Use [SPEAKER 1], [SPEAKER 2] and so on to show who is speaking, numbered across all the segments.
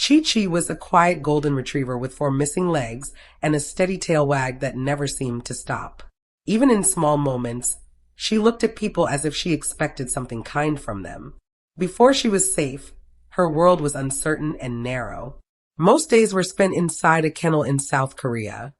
[SPEAKER 1] Chi-Chi was a quiet golden retriever with 4 missing legs and a steady tail wag that never seemed to stop. Even in small moments, she looked at people as if she expected something kind from them. Before she was safe, her world was uncertain and narrow. Most days were spent inside a kennel in South Korea,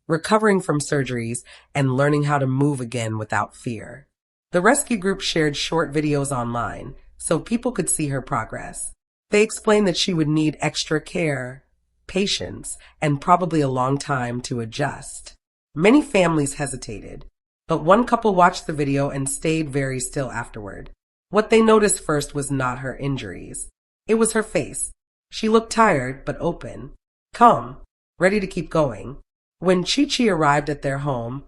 [SPEAKER 1] recovering from surgeries and learning how to move again without fear. The rescue group shared short videos online so people could see her progress. They explained that she would need extra care, patience, and probably a long time to adjust. Many families hesitated, but one couple watched the video and stayed very still afterward. What they noticed first was not her injuries. It was her face. She looked tired but open, calm, ready to keep going. When Chi-Chi arrived at their home,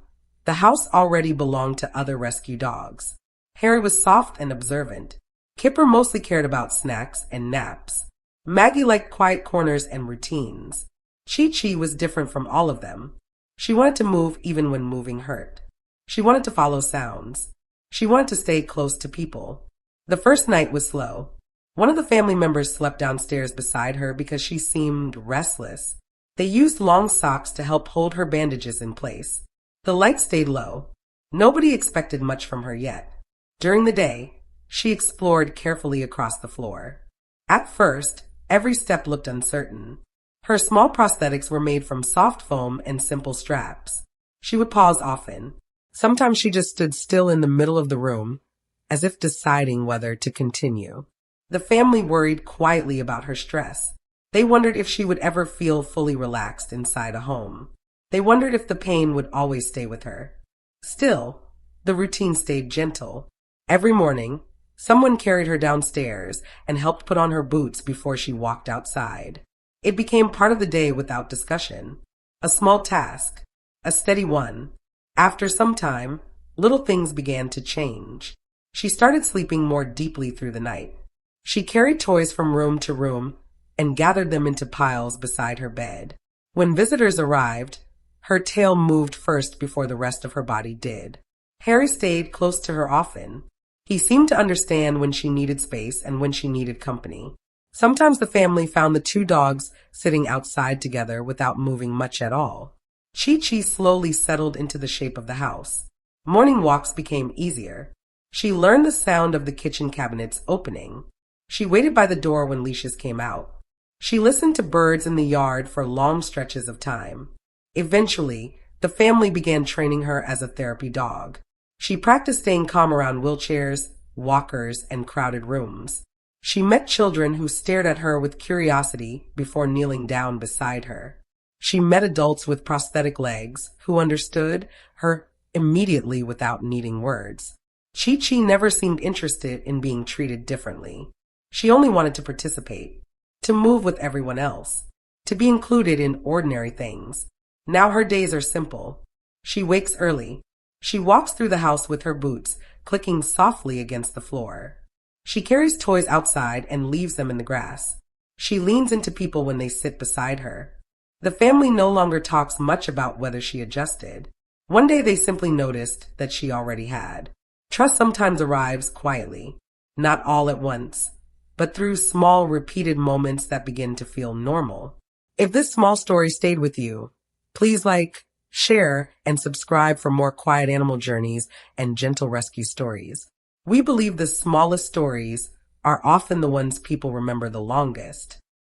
[SPEAKER 1] the house already belonged to other rescue dogs. Harry was soft and observant. Kipper mostly cared about snacks and naps. Maggie liked quiet corners and routines. Chi-Chi was different from all of them. She wanted to move even when moving hurt. She wanted to follow sounds. She wanted to stay close to people. The first night was slow. One of the family members slept downstairs beside her because she seemed restless. They used long socks to help hold her bandages in place. The light stayed low. Nobody expected much from her yet. During the day, she explored carefully across the floor. At first, every step looked uncertain. Her small prosthetics were made from soft foam and simple straps. She would pause often. Sometimes she just stood still in the middle of the room, as if deciding whether to continue. The family worried quietly about her stress. They wondered if she would ever feel fully relaxed inside a home. They wondered if the pain would always stay with her. Still, the routine stayed gentle. Every morning, someone carried her downstairs and helped put on her boots before she walked outside. It became part of the day without discussion. A small task, a steady one. After some time, little things began to change. She started sleeping more deeply through the night. She carried toys from room to room and gathered them into piles beside her bed. When visitors arrived, her tail moved first before the rest of her body did. Harry stayed close to her often. He seemed to understand when she needed space and when she needed company. Sometimes the family found the 2 dogs sitting outside together without moving much at all. Chi-Chi slowly settled into the shape of the house. Morning walks became easier. She learned the sound of the kitchen cabinets opening. She waited by the door when leashes came out. She listened to birds in the yard for long stretches of time. Eventually, the family began training her as a therapy dog. She practiced staying calm around wheelchairs, walkers, and crowded rooms. She met children who stared at her with curiosity before kneeling down beside her. She met adults with prosthetic legs who understood her immediately without needing words. Chi-Chi never seemed interested in being treated differently. She only wanted to participate, to move with everyone else, to be included in ordinary things. Now her days are simple. She wakes early. She walks through the house with her boots clicking softly against the floor. She carries toys outside and leaves them in the grass. She leans into people when they sit beside her. The family no longer talks much about whether she adjusted. One day they simply noticed that she already had. Trust sometimes arrives quietly, not all at once, but through small, repeated moments that begin to feel normal. If this small story stayed with you, please like, share, and subscribe for more quiet animal journeys and gentle rescue stories. We believe the smallest stories are often the ones people remember the longest.